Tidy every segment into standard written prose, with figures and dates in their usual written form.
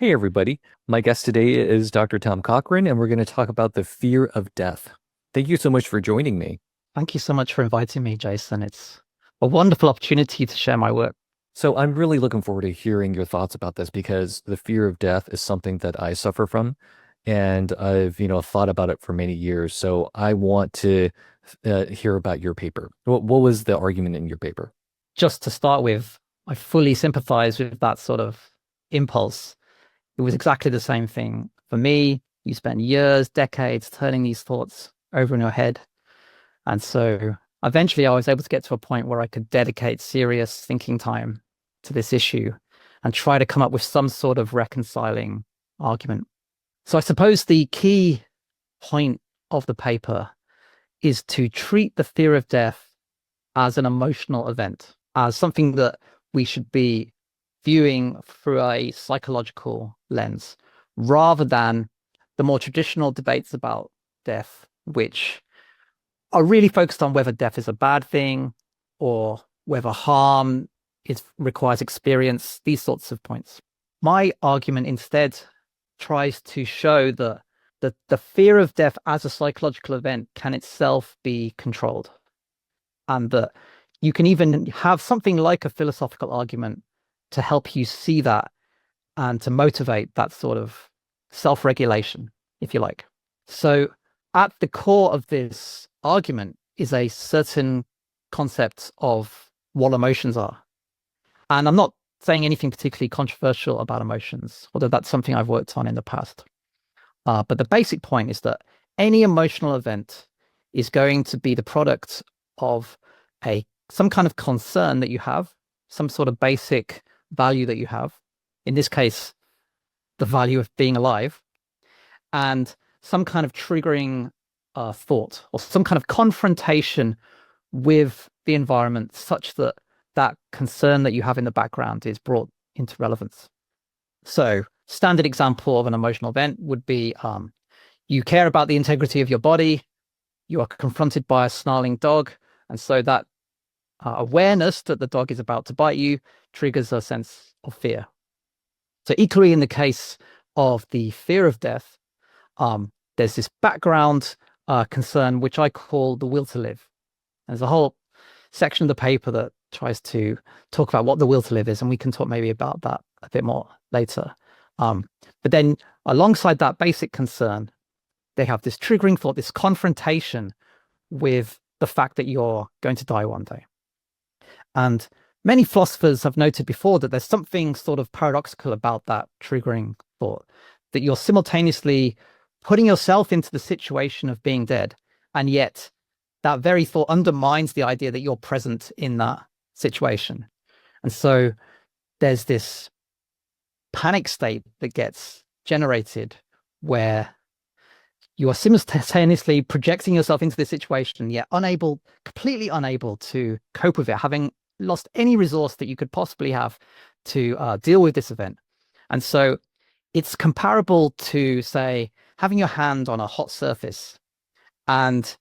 Hey, everybody. My guest today is Dr. Tom Cochrane, and we're going to talk about the fear of death. Thank you so much for joining me. Thank you so much for inviting me, Jason. It's a wonderful opportunity to share my work. So, I'm really looking forward to hearing your thoughts about this because the fear of death is something that I suffer from, and I've thought about it for many years. So, I want to hear about your paper. What was the argument in your paper? Just to start with, I fully sympathize with that sort of impulse. It was exactly the same thing for me. You spent years, decades turning these thoughts over in your head. And so eventually I was able to get to a point where I could dedicate serious thinking time to this issue and try to come up with some sort of reconciling argument. So I suppose the key point of the paper is to treat the fear of death as an emotional event, as something that we should be viewing through a psychological lens, rather than the more traditional debates about death, which are really focused on whether death is a bad thing or whether harm requires experience, these sorts of points. My argument instead tries to show that the fear of death as a psychological event can itself be controlled, and that you can even have something like a philosophical argument to help you see that and to motivate that sort of self-regulation, if you like. So at the core of this argument is a certain concept of what emotions are. And I'm not saying anything particularly controversial about emotions, although that's something I've worked on in the past. But the basic point is that any emotional event is going to be the product of some kind of concern that you have, some sort of basic value that you have. In this case, the value of being alive, and some kind of triggering thought or some kind of confrontation with the environment such that that concern that you have in the background is brought into relevance. So, standard example of an emotional event would be you care about the integrity of your body, you are confronted by a snarling dog, and so that awareness that the dog is about to bite you triggers a sense of fear. So, equally in the case of the fear of death, there's this background concern, which I call the will to live. And there's a whole section of the paper that tries to talk about what the will to live is, and we can talk maybe about that a bit more later. But then alongside that basic concern, they have this triggering thought, this confrontation with the fact that you're going to die one day. And many philosophers have noted before that there's something sort of paradoxical about that triggering thought, that you're simultaneously putting yourself into the situation of being dead, and yet that very thought undermines the idea that you're present in that situation. And so there's this panic state that gets generated where you are simultaneously projecting yourself into the situation, yet completely unable to cope with it, having lost any resource that you could possibly have to deal with this event. And so it's comparable to, say, having your hand on a hot surface, and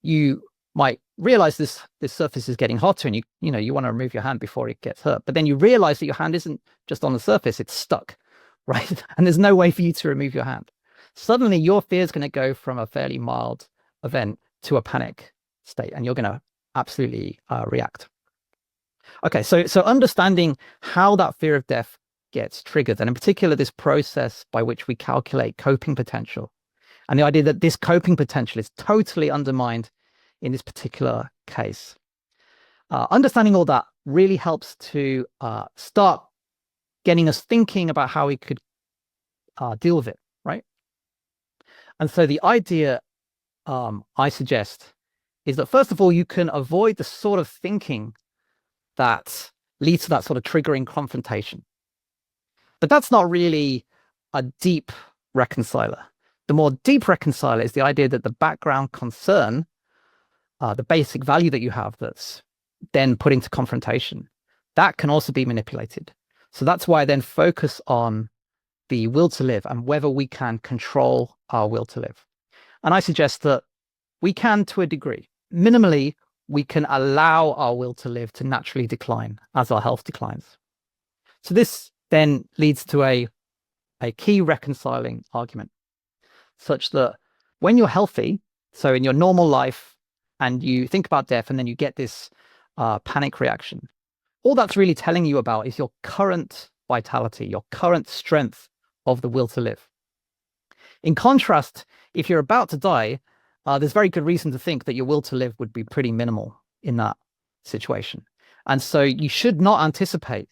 you might realize this surface is getting hotter, and you want to remove your hand before it gets hurt. But then you realize that your hand isn't just on the surface, it's stuck, right? And there's no way for you to remove your hand. Suddenly your fear is going to go from a fairly mild event to a panic state, and you're going to absolutely react. Okay, so understanding how that fear of death gets triggered, and in particular this process by which we calculate coping potential, and the idea that this coping potential is totally undermined in this particular case. Understanding all that really helps to start getting us thinking about how we could deal with it, right? And so the idea I suggest is that, first of all, you can avoid the sort of thinking that leads to that sort of triggering confrontation. But that's not really a deep reconciler. The more deep reconciler is the idea that the background concern, the basic value that you have that's then put into confrontation, that can also be manipulated. So that's why I then focus on the will to live and whether we can control our will to live. And I suggest that we can to a degree. Minimally, we can allow our will to live to naturally decline as our health declines. So this then leads to a a key reconciling argument such that when you're healthy, so in your normal life, and you think about death, and then you get this panic reaction, all that's really telling you about is your current vitality, your current strength of the will to live. In contrast, if you're about to die, there's very good reason to think that your will to live would be pretty minimal in that situation. And so you should not anticipate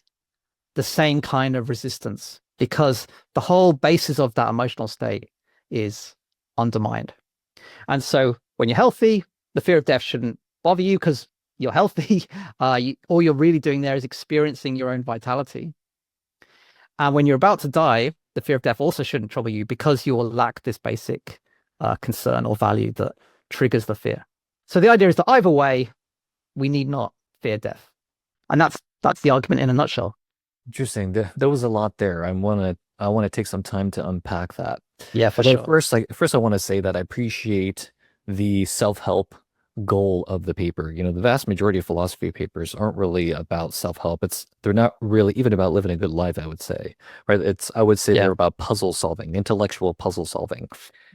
the same kind of resistance because the whole basis of that emotional state is undermined. And so when you're healthy, the fear of death shouldn't bother you because you're healthy. All you're really doing there is experiencing your own vitality. And when you're about to die, the fear of death also shouldn't trouble you because you will lack this basic concern or value that triggers the fear. So the idea is that either way, we need not fear death. And that's the argument in a nutshell. Interesting. There was a lot there. I want to take some time to unpack that. Yeah, for Although sure. first I want to say that I appreciate the self-help goal of the paper. The vast majority of philosophy papers aren't really about self-help. They're not really even about living a good life, I would say. Right? I would say they're Yeah. about puzzle solving, intellectual puzzle solving.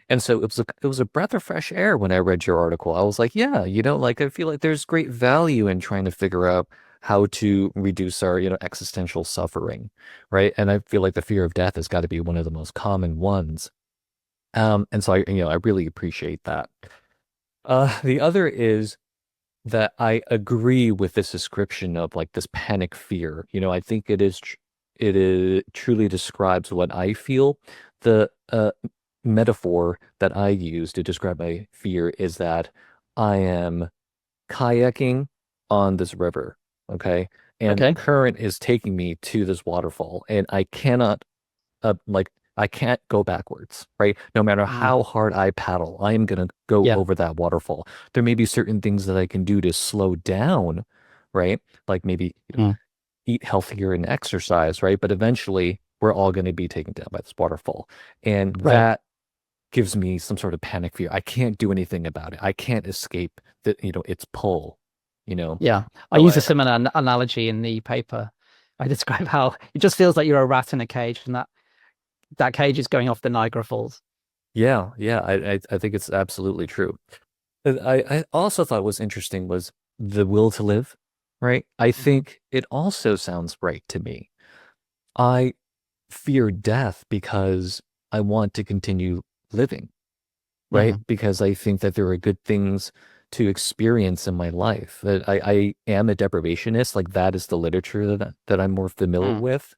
And so it was a breath of fresh air when I read your article. I was like, yeah, like I feel like there's great value in trying to figure out how to reduce our, existential suffering, right? And I feel like the fear of death has got to be one of the most common ones. And so I really appreciate that. The other is that I agree with this description of like this panic fear. I think it is truly describes what I feel. The metaphor that I use to describe my fear is that I am kayaking on this river, okay? And the Okay. current is taking me to this waterfall, and I cannot I can't go backwards, right? No matter Mm. how hard I paddle, I am gonna go Yeah. over that waterfall. There may be certain things that I can do to slow down, right? Like maybe Mm. eat healthier and exercise, right? But eventually we're all going to be taken down by this waterfall. And Right. that gives me some sort of panic fear. I can't do anything about it. I can't escape its pull, you know. Yeah. I So use a similar analogy in the paper. I describe how it just feels like you're a rat in a cage and that cage is going off the Niagara Falls. yeah, yeah, I think it's absolutely true. I also thought was interesting was the will to live, right? I Mhm. think it also sounds right to me. I fear death because I want to continue living, right? Mhm. Because I think that there are good things to experience in my life. That I am a deprivationist, like that is the literature that I'm more familiar Mm. with.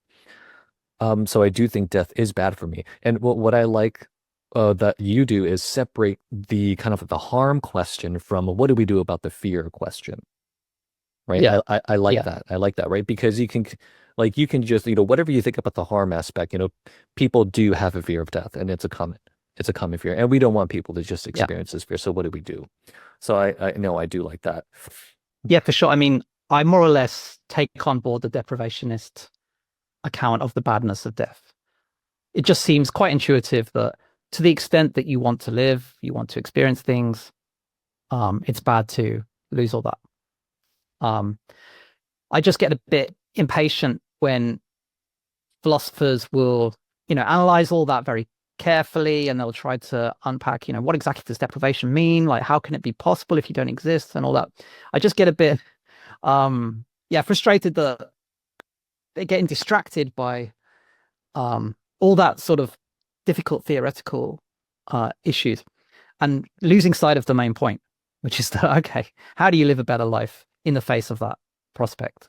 So I do think death is bad for me. And what I like that you do is separate the kind of the harm question from what do we do about the fear question, right? Yeah. I like Yeah. that. I like that, right? Because you can just, whatever you think about the harm aspect, people do have a fear of death and it's a common fear. And we don't want people to just Yeah. experience this fear. So what do we do? So I know I do like that. Yeah, for sure. I mean, I more or less take on board the deprivationist account of the badness of death. It just seems quite intuitive that to the extent that you want to live, you want to experience things, it's bad to lose all that. Um, I just get a bit impatient when philosophers will, analyze all that very carefully and they'll try to unpack, what exactly does deprivation mean? Like, how can it be possible if you don't exist and all that? I just get a bit, yeah, frustrated that they're getting distracted by all that sort of difficult theoretical issues and losing sight of the main point, which is that, okay, how do you live a better life in the face of that prospect?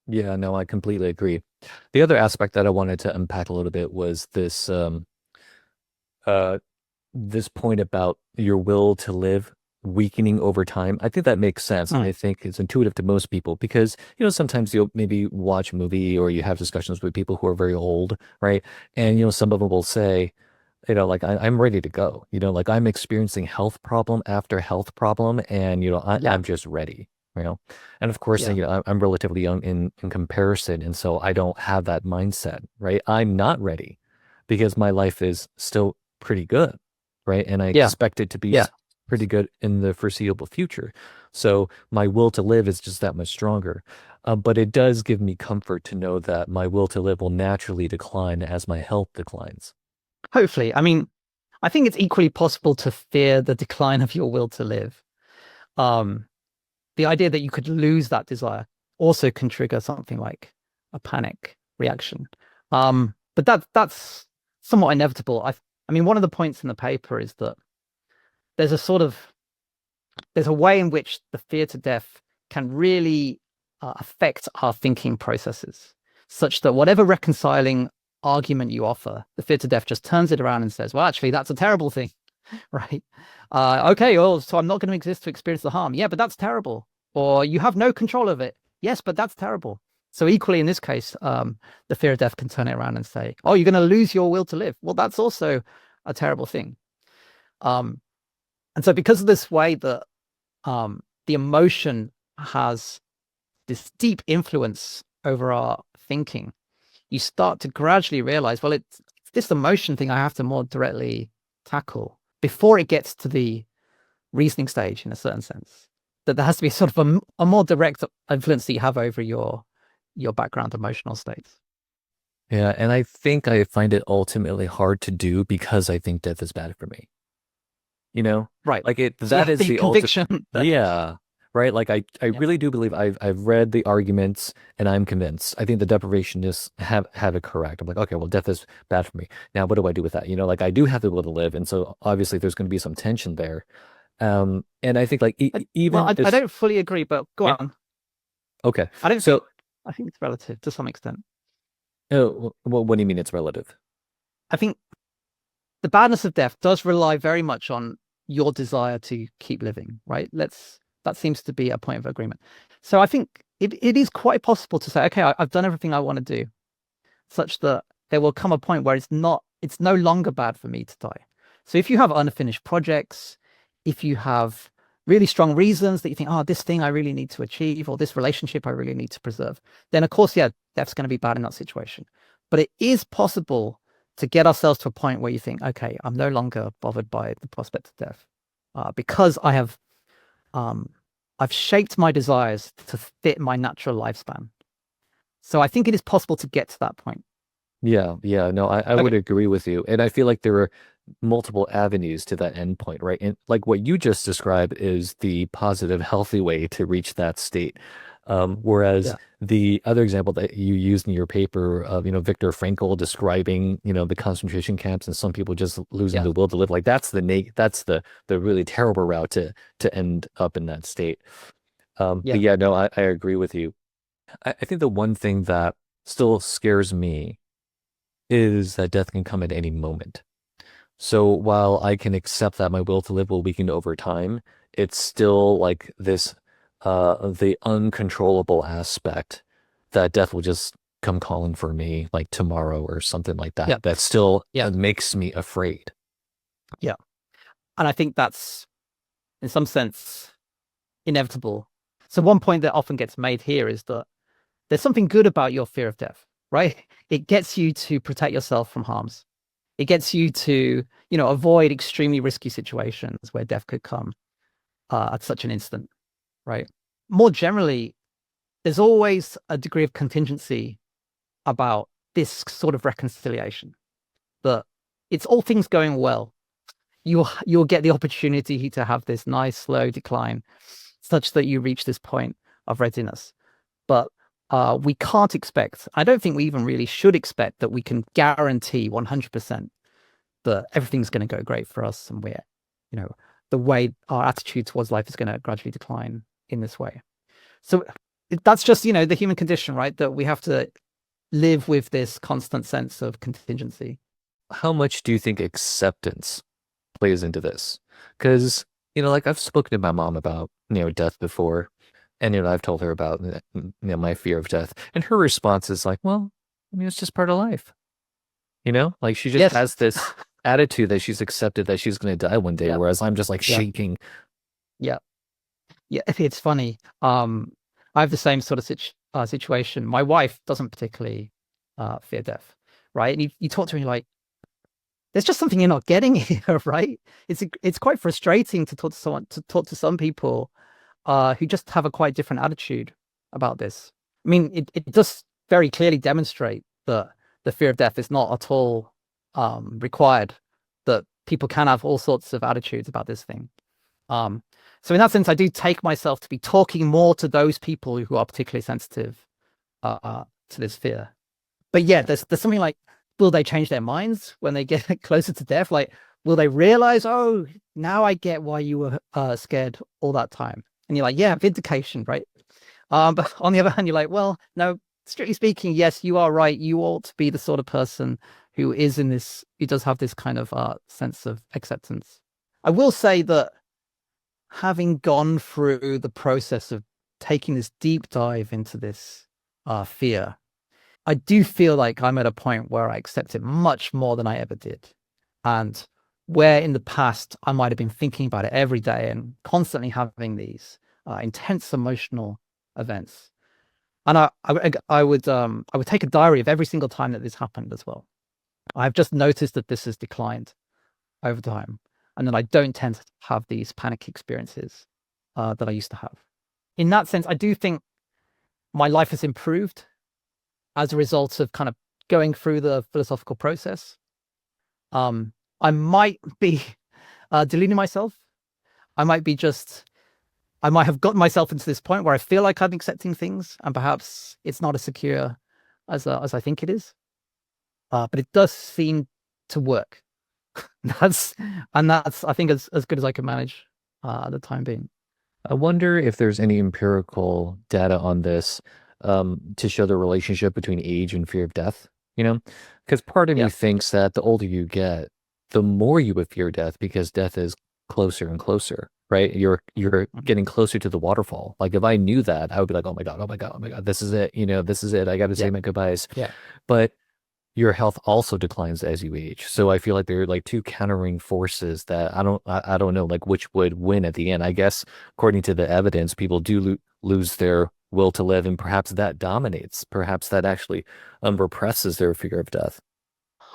Yeah, no, I completely agree. The other aspect that I wanted to unpack a little bit was uh this point about your will to live weakening over time. I think that makes sense. Mm. I think it's intuitive to most people because, sometimes you'll maybe watch a movie or you have discussions with people who are very old, right? And, some of them will say, like I'm ready to go, like I'm experiencing health problem after health problem and, Yeah, I'm just ready, you know? And of course, yeah, I'm relatively young in comparison. And so I don't have that mindset, right? I'm not ready because my life is still pretty good, right? And I yeah, expect it to be yeah. pretty good in the foreseeable future. So my will to live is just that much stronger. But it does give me comfort to know that my will to live will naturally decline as my health declines. Hopefully. I mean, I think it's equally possible to fear the decline of your will to live. Um, the idea that you could lose that desire also can trigger something like a panic reaction. But that's somewhat inevitable. I mean, one of the points in the paper is that there's a sort of there's a way in which the fear to death can really affect our thinking processes, such that whatever reconciling argument you offer, the fear to death just turns it around and says, well, actually, that's a terrible thing, right? Okay, well, so I'm not going to exist to experience the harm. Yeah, but that's terrible. Or you have no control of it. Yes, but that's terrible. So equally in this case, the fear of death can turn it around and say, oh, you're going to lose your will to live. Well, that's also a terrible thing. Um, and so because of this way that the emotion has this deep influence over our thinking, you start to gradually realize, well, it's this emotion thing I have to more directly tackle before it gets to the reasoning stage in a certain sense. That there has to be sort of a more direct influence that you have over your background emotional states. Yeah, and I think I find it ultimately hard to do because I think death is bad for me. You know, Right. like it So you that have is the the ultimate. conviction that, Yeah, right. Like I yeah, really do believe I've read the arguments and I'm convinced. I think the deprivationists have it correct. I'm like, okay, well, death is bad for me. Now, what do I do with that? You know, like I do have the will to live, and so obviously there's going to be some tension there. And I think like well, even I this, don't fully agree, but go yeah, on. okay. I don't think, So, I think it's relative to some extent. well, what do you mean it's relative? I think the badness of death does rely very much on your desire to keep living, right? That seems to be a point of agreement. So I think it is quite possible to say, okay, I've done everything I want to do, such that there will come a point where it's no longer bad for me to die. So if you have unfinished projects, if you have really strong reasons that you think, oh, this thing I really need to achieve, or this relationship I really need to preserve, then of course, yeah, death's going to be bad in that situation. But it is possible to get ourselves to a point where you think, okay, I'm no longer bothered by the prospect of death, because um, I've shaped my desires to fit my natural lifespan. So I think it is possible to get to that point. Yeah, yeah, no, I would Okay. agree with you. And I feel like there are multiple avenues to that endpoint, right? And like what you just described is the positive, healthy way to reach that state. Whereas Yeah. the other example that you used in your paper of, Viktor Frankl describing, the concentration camps and some people just losing Yeah. the will to live, like that's the really terrible route to end up in that state. But Yeah. yeah, no, I agree with you. I think the one thing that still scares me is that death can come at any moment. So while I can accept that my will to live will weaken over time, it's still like this the uncontrollable aspect that death will just come calling for me like tomorrow or something like that. Yeah. That still Yeah. makes me afraid. Yeah. And I think that's in some sense inevitable. So one point that often gets made here is that there's something good about your fear of death, right? It gets you to protect yourself from harms. It gets you to, avoid extremely risky situations where death could come at such an instant, right? More generally, there's always a degree of contingency about this sort of reconciliation that it's all things going well. You'll get the opportunity to have this nice slow decline such that you reach this point of readiness. But we can't expect, I don't think we even really should expect that we can guarantee 100% that everything's going to go great for us and you know, the way our attitude towards life is going to gradually decline in this way. So that's just, the human condition, right? That we have to live with this constant sense of contingency. How much do you think acceptance plays into this? Because, like I've spoken to my mom about, death before, and, I've told her about, my fear of death. And her response is like, well, I mean, it's just part of life. Like she just Yes. has this attitude that she's accepted that she's going to die one day, Yeah. whereas I'm just like Yeah. shaking. Yeah. Yeah. It's funny. I have the same sort of situation. My wife doesn't particularly fear death, right? And you talk to her, and you're like, there's just something you're not getting here, right? It's quite frustrating to talk to someone to talk to some people who just have a quite different attitude about this. I mean, it does very clearly demonstrate that the fear of death is not at all required, that people can have all sorts of attitudes about this thing. Um, so in that sense, I do take myself to be talking more to those people who are particularly sensitive to this fear. But yeah, there's something like, will they change their minds when they get closer to death? Like, will they realize, oh, now I get why you were scared all that time? And you're like, yeah, vindication, right? But on the other hand, you're like, well, no, strictly speaking, yes, you are right. You ought to be the sort of person who is in this, who does have this kind of sense of acceptance. I will say that having gone through the process of taking this deep dive into this fear, I do feel like I'm at a point where I accept it much more than I ever did. And where in the past I might have been thinking about it every day and constantly having these intense emotional events. And I would take a diary of every single time that this happened as well. I've just noticed that this has declined over time. And then I don't tend to have these panic experiences that I used to have. In that sense, I do think my life has improved as a result of kind of going through the philosophical process. I might be deluding myself. I might be just, I might have gotten myself into this point where I feel like I'm accepting things, and perhaps it's not as secure as I think it is. But it does seem to work. That's that's I think as good as I can manage at the time being. I wonder if there's any empirical data on this to show the relationship between age and fear of death, you know? Because part of me Yeah. thinks that the older you get, the more you would fear death because death is closer and closer, right? You're Mhm. getting closer to the waterfall. Like if I knew that, I would be like, oh my God, oh my God, oh my God, this is it, this is it. I got to say Yeah. my goodbyes. Yeah. But your health also declines as you age. So I feel like they're like two countering forces that I don't know like which would win at the end. I guess according to the evidence, people do lose their will to live, and perhaps that dominates. Perhaps that actually represses their fear of death.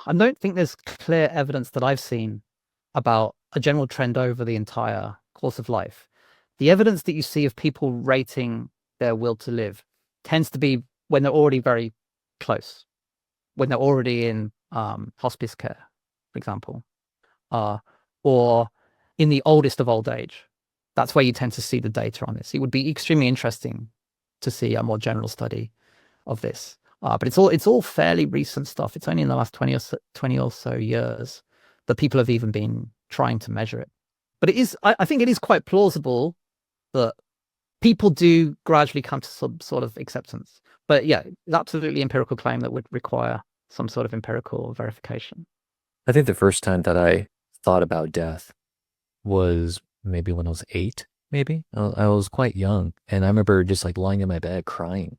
I don't think there's clear evidence that I've seen about a general trend over the entire course of life. The evidence that you see of people rating their will to live tends to be when they're already very close, when they're already in hospice care, for example, uh, or in the oldest of old age. That's where you tend to see the data on this. It would be extremely interesting to see a more general study of this. But it's all fairly recent stuff. It's only in the last 20 or so years that people have even been trying to measure it. But I think it is quite plausible that people do gradually come to some sort of acceptance. But yeah, it's absolutely empirical claim that would require some sort of empirical verification. I think the first time that I thought about death was maybe when I was 8, maybe. I was quite young, and I remember just like lying in my bed crying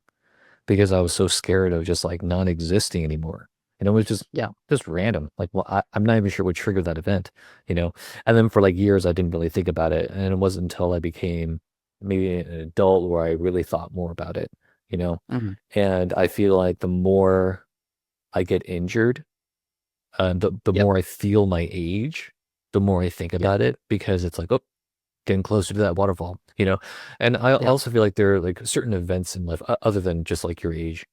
because I was so scared of just like non-existing anymore. And it was Yeah. just random. Like, well, I'm not even sure what triggered that event, you know? And then for like years, I didn't really think about it. And it wasn't until I became maybe an adult where I really thought more about it, you know? Mhm. And I feel like the more I get injured, the Yep. more I feel my age, the more I think Yep. about it because it's like, oh, getting closer to that waterfall, you know? And I Yep. also feel like there are like certain events in life, other than just like your aging,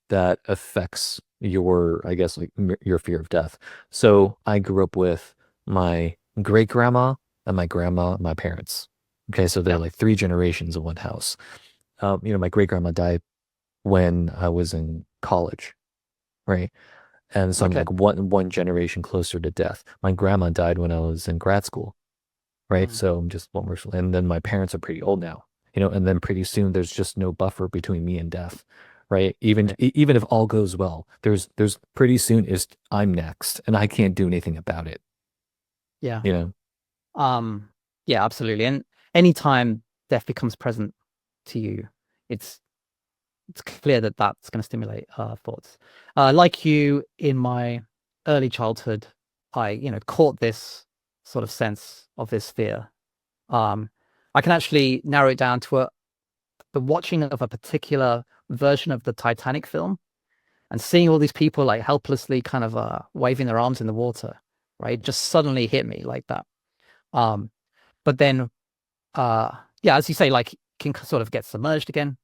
that affects your, I guess, like your fear of death. So I grew up with my great grandma and my grandma and my parents. Okay, so they're Yep. like three generations in one house. My great grandma died when I was in college, right? And so I'm Okay. like one generation closer to death. My grandma died when I was in grad school, right? Mm. So I'm just one more, and then my parents are pretty old now, and then pretty soon there's just no buffer between me and death, right? Yeah. Even if all goes well, there's pretty soon is I'm next, and I can't do anything about it, Yeah. you know? Um, yeah, absolutely. And anytime death becomes present to you, it's it's clear that that's going to stimulate thoughts. Like you, in my early childhood, I caught this sort of sense of this fear. Um, I can actually narrow it down to the watching of a particular version of the Titanic film. and seeing all these people like helplessly kind of waving their arms in the water, right? Just suddenly hit me like that. Um, but then yeah, as you say, like can sort of get submerged again.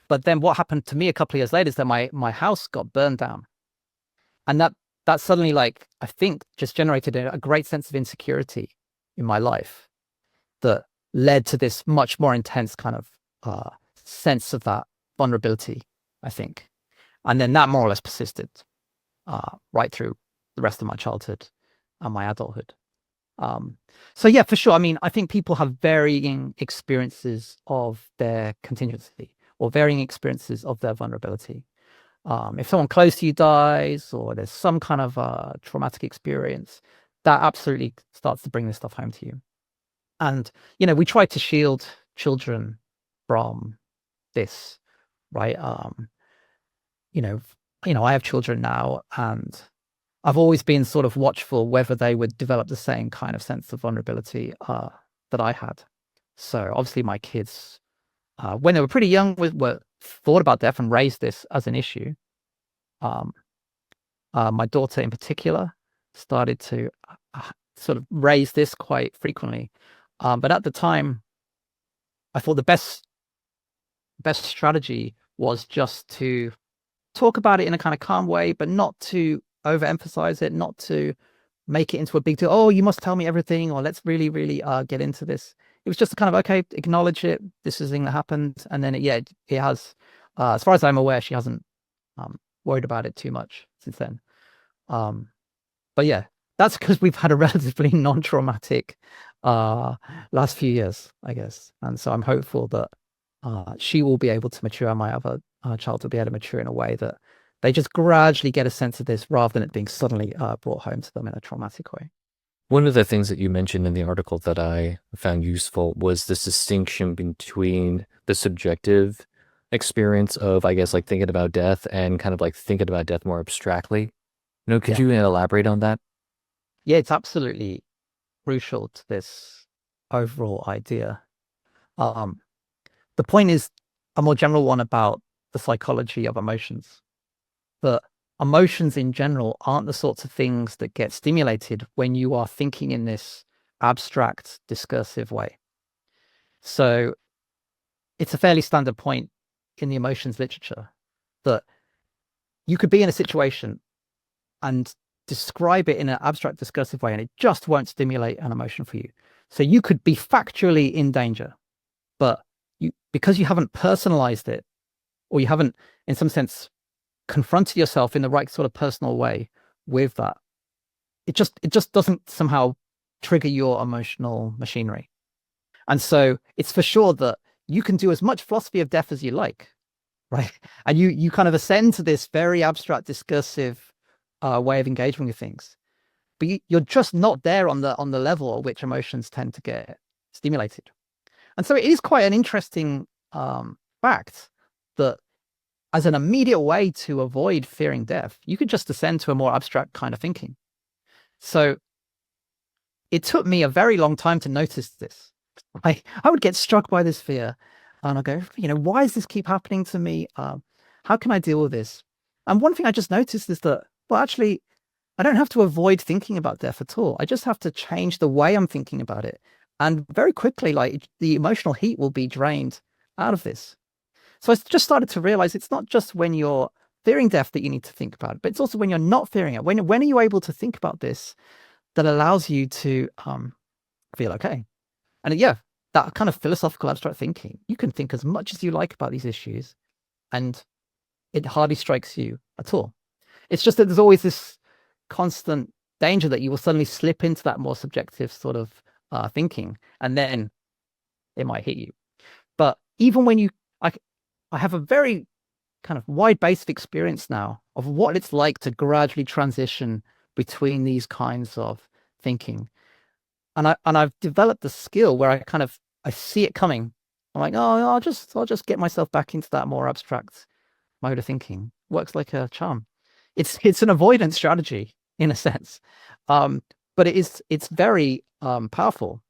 But then what happened to me a couple of years later is that my house got burned down. And that suddenly, like, I think just generated a great sense of insecurity in my life that led to this much more intense kind of sense of that vulnerability, I think. And then that more or less persisted right through the rest of my childhood and my adulthood. So yeah, for sure. I mean, I think people have varying experiences of their contingency or varying experiences of their vulnerability. If someone close to you dies or there's some kind of traumatic experience, that absolutely starts to bring this stuff home to you. And, we try to shield children from this, right? You know, I have children now, and I've always been sort of watchful whether they would develop the same kind of sense of vulnerability that I had. So obviously my kids, when they were pretty young, were thought about death and raised this as an issue. My daughter in particular started to sort of raise this quite frequently. But at the time, I thought the best strategy was just to talk about it in a kind of calm way, but not to overemphasize it, not to make it into a big deal. Oh, you must tell me everything, or let's really, really get into this. It was just kind of, okay, acknowledge it. This is a thing that happened. And then it has, as far as I'm aware, she hasn't worried about it too much since then. But yeah, that's because we've had a relatively non-traumatic last few years, I guess. And so I'm hopeful that she will be able to mature, and my other child will be able to mature in a way that they just gradually get a sense of this rather than it being suddenly brought home to them in a traumatic way. One of the things that you mentioned in the article that I found useful was this distinction between the subjective experience of, I guess, like thinking about death and kind of like thinking about death more abstractly. Could Yeah. you elaborate on that? Yeah, it's absolutely crucial to this overall idea. Um, the point is a more general one about the psychology of emotions. But emotions in general aren't the sorts of things that get stimulated when you are thinking in this abstract, discursive way. So it's a fairly standard point in the emotions literature that you could be in a situation and describe it in an abstract, discursive way, and it just won't stimulate an emotion for you. So you could be factually in danger, but because you haven't personalized it, or you haven't, in some sense, confronted yourself in the right sort of personal way with that, it just doesn't somehow trigger your emotional machinery. And so it's for sure that you can do as much philosophy of death as you like, right? And you kind of ascend to this very abstract, discursive way of engaging with things, but you're just not there on the level at which emotions tend to get stimulated. And so it is quite an interesting fact that as an immediate way to avoid fearing death, you could just descend to a more abstract kind of thinking. So it took me a very long time to notice this. I would get struck by this fear and I go, why does this keep happening to me? How can I deal with this? And one thing I just noticed is that, well, actually, I don't have to avoid thinking about death at all. I just have to change the way I'm thinking about it. And very quickly, like the emotional heat will be drained out of this. So I just started to realize it's not just when you're fearing death that you need to think about it, but it's also when you're not fearing it. When are you able to think about this that allows you to feel okay? And yeah, that kind of philosophical abstract thinking, you can think as much as you like about these issues and it hardly strikes you at all. It's just that there's always this constant danger that you will suddenly slip into that more subjective sort of thinking, and then it might hit you. But even when I have a very kind of wide base of experience now of what it's like to gradually transition between these kinds of thinking. And I've developed the skill where I see it coming. I'm like, oh, I'll just get myself back into that more abstract mode of thinking. Works like a charm. It's an avoidance strategy in a sense. But it's very powerful.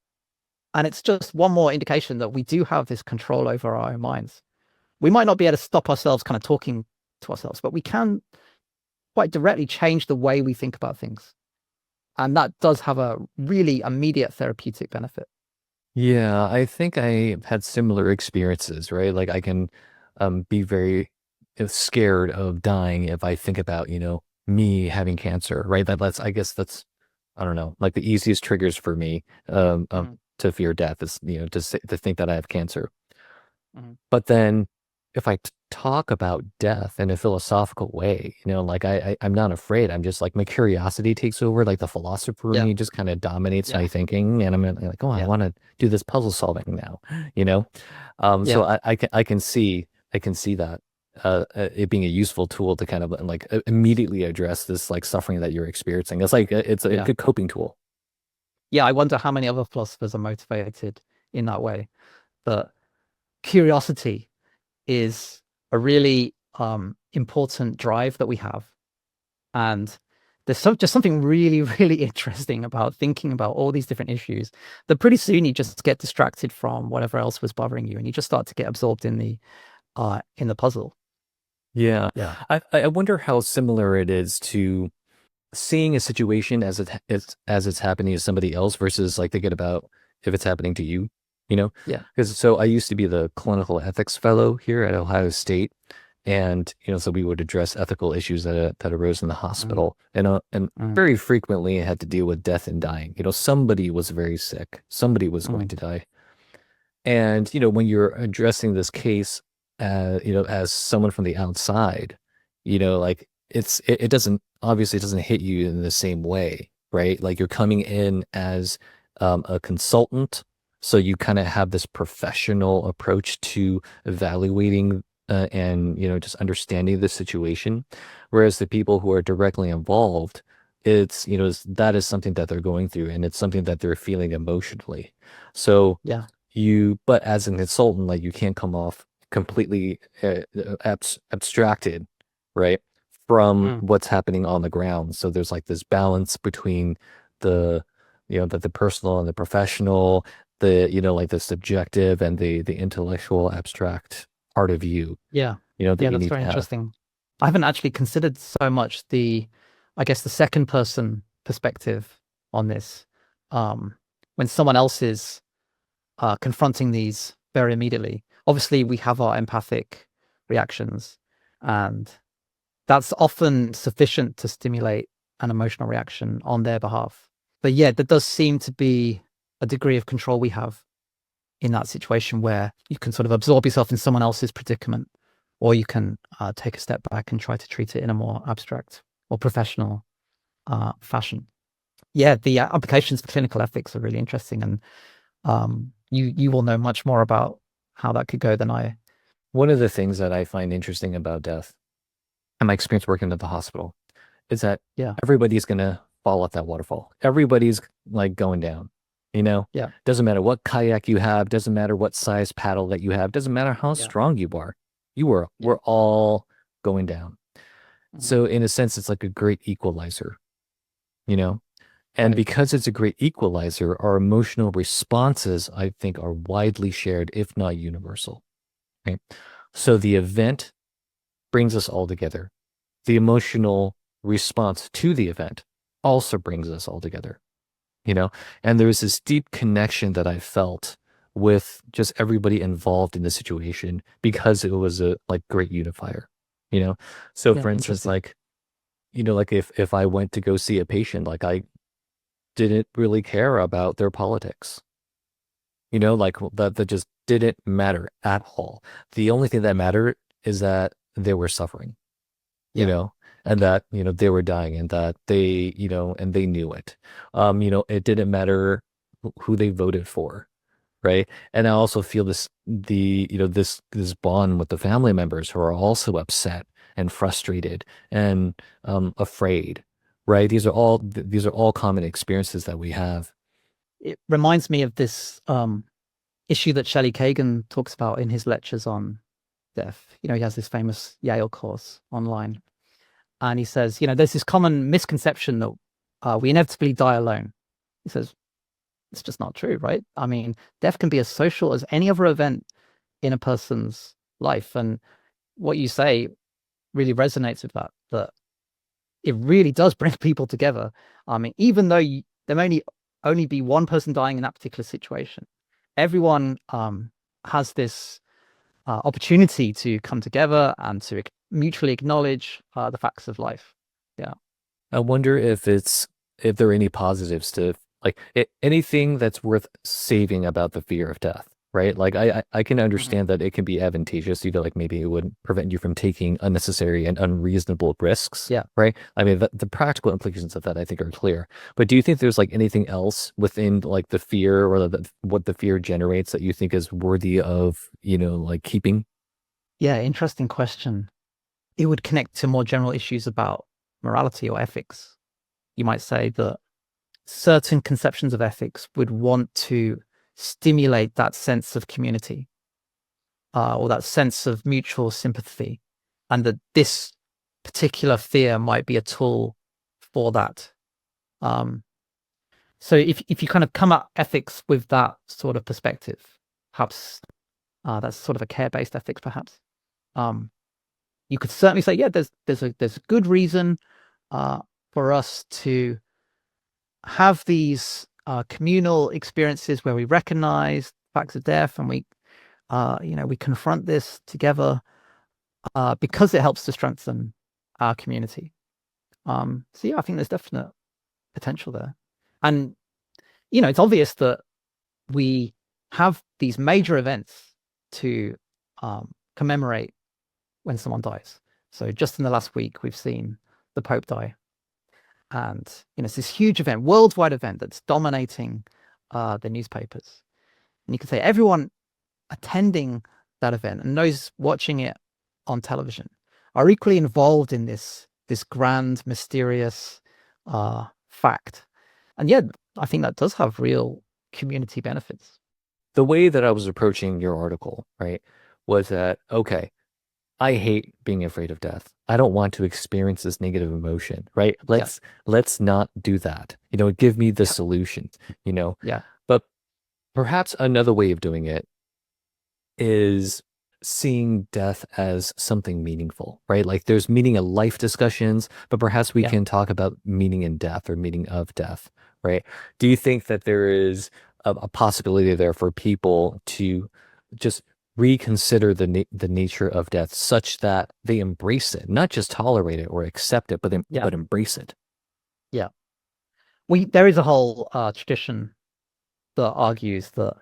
And it's just one more indication that we do have this control over our own minds. We might not be able to stop ourselves kind of talking to ourselves, but we can quite directly change the way we think about things. And that does have a really immediate therapeutic benefit. Yeah, I think I had similar experiences, right? Like I can be very scared of dying if I think about, me having cancer, right? I guess that's, I don't know, like the easiest triggers for me Mhm, to fear death is, to think that I have cancer. mhm. But then if I talk about death in a philosophical way, like I'm not afraid. I'm just like my curiosity takes over, like the philosopher in Yeah, me just kind of dominates yeah, my thinking. And I'm like, oh, I yeah, want to do this puzzle solving now, you know? So yeah, I can see that it being a useful tool to kind of like immediately address this like suffering that you're experiencing. It's like it's a yeah. good coping tool. Yeah, I wonder how many other philosophers are motivated in that way. But curiosity is a really important drive that we have. And there's just something really, really interesting about thinking about all these different issues that pretty soon you just get distracted from whatever else was bothering you and you just start to get absorbed in the puzzle. Yeah. Yeah. I wonder how similar it is to seeing a situation as it's happening to somebody else versus like thinking about if it's happening to you, you know? Yeah. Because so I used to be the clinical ethics fellow here at Ohio State, and so we would address ethical issues that arose in the Mm, hospital, and mm, very frequently I had to deal with death and dying. Somebody was very sick, somebody was going mm. to die, and when you're addressing this case, as someone from the outside, like it doesn't obviously it doesn't hit you in the same way, right? Like you're coming in as a consultant, so you kind of have this professional approach to evaluating and just understanding the situation, whereas the people who are directly involved, that is something that they're going through, and it's something that they're feeling emotionally. So Yeah. but as an consultant, like you can't come off completely abstracted, right, from Mm. what's happening on the ground. So there's like this balance between the, the personal and the professional, like the subjective and the intellectual abstract part of you, Yeah. that Yeah, you that's need to very have. interesting. I haven't actually considered so much I guess the second person perspective on this. Um, when someone else is confronting these very immediately. Obviously, we have our empathic reactions, and that's often sufficient to stimulate an emotional reaction on their behalf. But yeah, there does seem to be a degree of control we have in that situation where you can sort of absorb yourself in someone else's predicament, or you can take a step back and try to treat it in a more abstract or professional fashion. Yeah, the applications for clinical ethics are really interesting, and you will know much more about how that could go than I. One of the things that I find interesting about death and my experience working at the hospital is that Yeah, everybody's gonna fall off that waterfall. Everybody's like going down, you know? yeah, Doesn't matter what kayak you have, doesn't matter what size paddle that you have, doesn't matter how yeah, strong you are. yeah. We're all going down. Mhm. So in a sense, it's like a great equalizer, you know? And Right. because it's a great equalizer, our emotional responses, I think, are widely shared, if not universal. Right? So the event brings us all together. The emotional response to the event also brings us all together, you know? And there was this deep connection that I felt with just everybody involved in the situation because it was a like great unifier, you know? So Yeah, for instance, interesting. like, like if I went to go see a patient, like I didn't really care about their politics, like that just didn't matter at all. The only thing that mattered is that they were suffering, you Yeah, know, and that, they were dying and that and they knew it. It didn't matter who they voted for, right? And I also feel this bond with the family members who are also upset and frustrated and afraid, right? These are all common experiences that we have. it reminds me of this issue that Shelley Kagan talks about in his lectures on death. He has this famous Yale course online, and he says, there's this common misconception that we inevitably die alone. He says it's just not true, right? I mean, death can be as social as any other event in a person's life, and what you say really resonates with that, that it really does bring people together. I mean, even though there may only be one person dying in that particular situation, everyone has this opportunity to come together and to mutually acknowledge the facts of life. Yeah. I wonder if there are any positives to like anything that's worth saving about the fear of death, right? Like I can Mhm. understand that it can be advantageous, like maybe it would prevent you from taking unnecessary and unreasonable risks, Yeah. right? I mean, the practical implications of that I think are clear. But do you think there's like anything else within like the fear or what the fear generates that you think is worthy of, like keeping? Yeah. Interesting question. It would connect to more general issues about morality or ethics. You might say that certain conceptions of ethics would want to stimulate that sense of community or that sense of mutual sympathy, and that this particular fear might be a tool for that. Um, so if you kind of come at ethics with that sort of perspective, perhaps that's sort of a care-based ethics, perhaps. Um, you could certainly say, yeah, there's a good reason uh, for us to have these communal experiences where we recognize facts of death and we confront this together because it helps to strengthen our community. So yeah, I think there's definite potential there. And it's obvious that we have these major events to commemorate when someone dies. So just in the last week, we've seen the Pope die, and it's this huge event, worldwide event that's dominating the newspapers. And you could say everyone attending that event and those watching it on television are equally involved in this grand, mysterious fact. And yeah, I think that does have real community benefits. The way that I was approaching your article, right, was that okay, I hate being afraid of death. I don't want to experience this negative emotion, right? Yeah, Let's not do that. Give me the yeah, solution, you know. yeah, But perhaps another way of doing it is seeing death as something meaningful, right? Like there's meaning in life discussions, but perhaps we yeah, can talk about meaning in death or meaning of death, right? Do you think that there is a possibility there for people to just reconsider the nature of death such that they embrace it, not just tolerate it or accept it, yeah, but embrace it? yeah. There is a whole tradition that argues that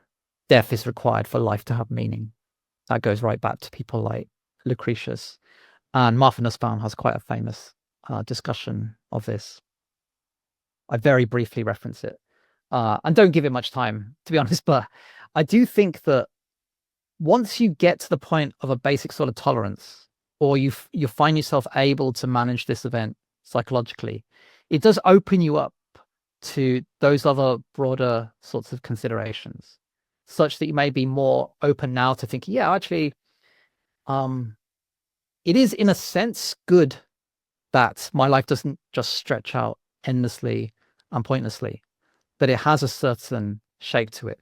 death is required for life to have meaning. That goes right back to people like Lucretius. And Martha Nussbaum has quite a famous discussion of this. I very briefly reference it and don't give it much time, to be honest. But I do think that once you get to the point of a basic sort of tolerance, or you find yourself able to manage this event psychologically, it does open you up to those other broader sorts of considerations, such that you may be more open now to thinking, yeah, actually, um, it is in a sense good that my life doesn't just stretch out endlessly and pointlessly, that it has a certain shape to it.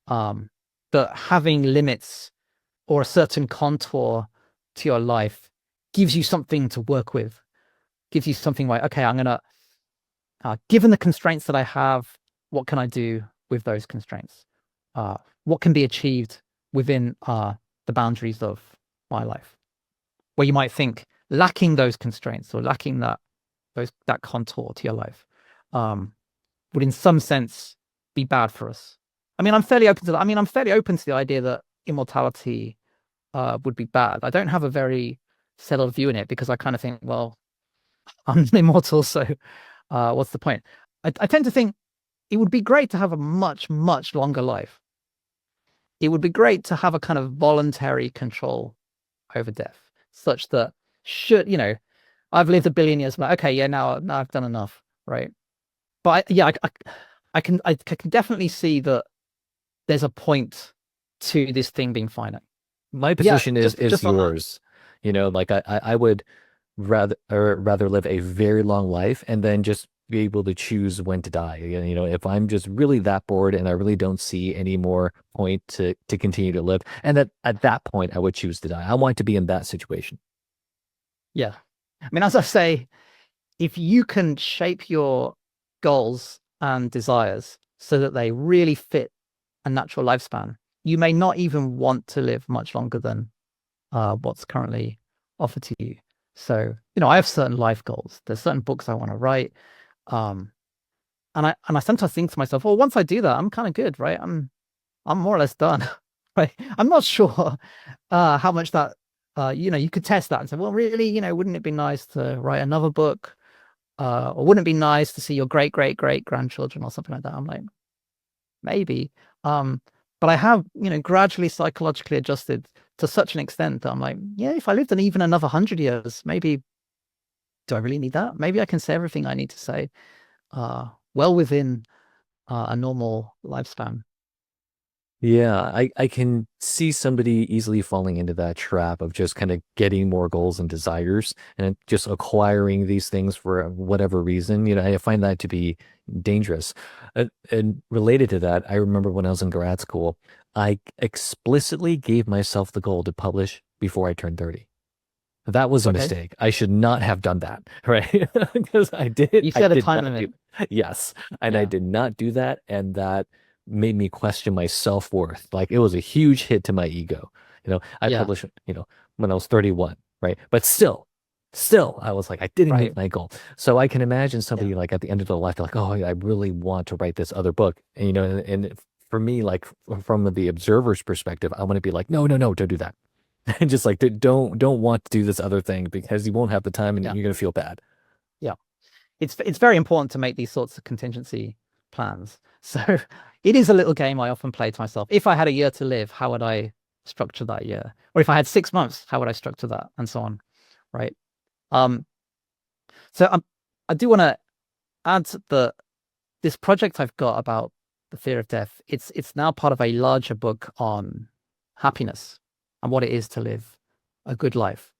Um, that having limits or a certain contour to your life gives you something to work with, gives you something like, okay, I'm gonna, given the constraints that I have, what can I do with those constraints? What can be achieved within the boundaries of my life? Where you might think lacking those constraints or lacking that contour to your life um, would in some sense be bad for us. I mean, I'm fairly open to that. I mean, I'm fairly open to the idea that immortality would be bad. I don't have a very settled view in it because I kind of think, well, I'm immortal, so what's the point? I tend to think it would be great to have a much, much longer life. It would be great to have a kind of voluntary control over death, such that should, I've lived a billion years, but okay, yeah, now I've done enough, right? But yeah, I can definitely see that there's a point to this thing being finite. My Yeah, position is just is on that. yours. Like I would rather live a very long life and then just be able to choose when to die. If I'm just really that bored and I really don't see any more point to continue to live, and that at that point I would choose to die. I want to be in that situation. Yeah. I mean, as I say, if you can shape your goals and desires so that they really fit a natural lifespan, you may not even want to live much longer than what's currently offered to you. So, I have certain life goals. There's certain books I want to write. Um, and I sometimes think to myself, well, once I do that, I'm kind of good, right? I'm more or less done. Right. I'm not sure how much that you could test that and say, well, really, wouldn't it be nice to write another book? Or wouldn't it be nice to see your great great great grandchildren or something like that? I'm like, maybe. Um, but I have, gradually psychologically adjusted to such an extent that I'm like, yeah, if I lived in even another 100 years, maybe do I really need that? Maybe I can say everything I need to say, well within a normal lifespan. Yeah, I can see somebody easily falling into that trap of just kind of getting more goals and desires and just acquiring these things for whatever reason. I find that to be dangerous. And related to that, I remember when I was in grad school, I explicitly gave myself the goal to publish before I turned 30. That was a Okay. mistake. I should not have done that, right? Because You I set a did time not do, limit. yes, and I Yeah. did not do that, and that made me question my self-worth. Like it was a huge hit to my ego. I Yeah. published, when I was 31, right? But still, I was like, I didn't Right. meet my goal. So I can imagine Yeah. somebody like at the end of their life, they're like, oh, I really want to write this other book, and for me, like from the observer's perspective, I want to be like, no, no, no, don't do that. And just like don't want to do this other thing because you won't have the time and Yeah. you're gonna feel bad. Yeah. It's very important to make these sorts of contingency plans. So it is a little game I often play to myself. If I had a year to live, how would I structure that year? Or if I had 6 months, how would I structure that? And so on. Right. Um, so I do want to add that this project I've got about the fear of death, it's now part of a larger book on happiness and what it is to live a good life.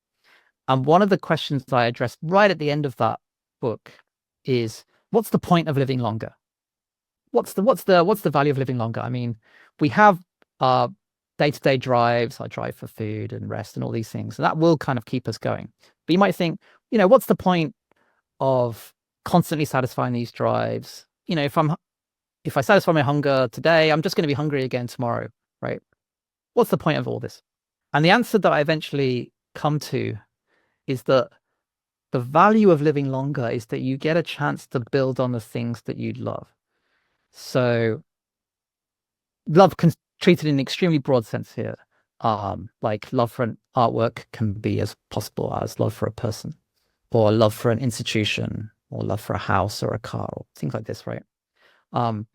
And one of the questions I address right at the end of that book is, what's the point of living longer? What's the value of living longer? I mean, we have uh day-to-day drives. I drive for food and rest and all these things. And that will kind of keep us going. But you might think, what's the point of constantly satisfying these drives? If I satisfy my hunger today, I'm just going to be hungry again tomorrow, right? What's the point of all this? And the answer that I eventually come to is that the value of living longer is that you get a chance to build on the things that you love. So love can treated in an extremely broad sense here. Like love for an artwork can be as possible as love for a person, or love for an institution, or love for a house or a car, or things like this, right? Um,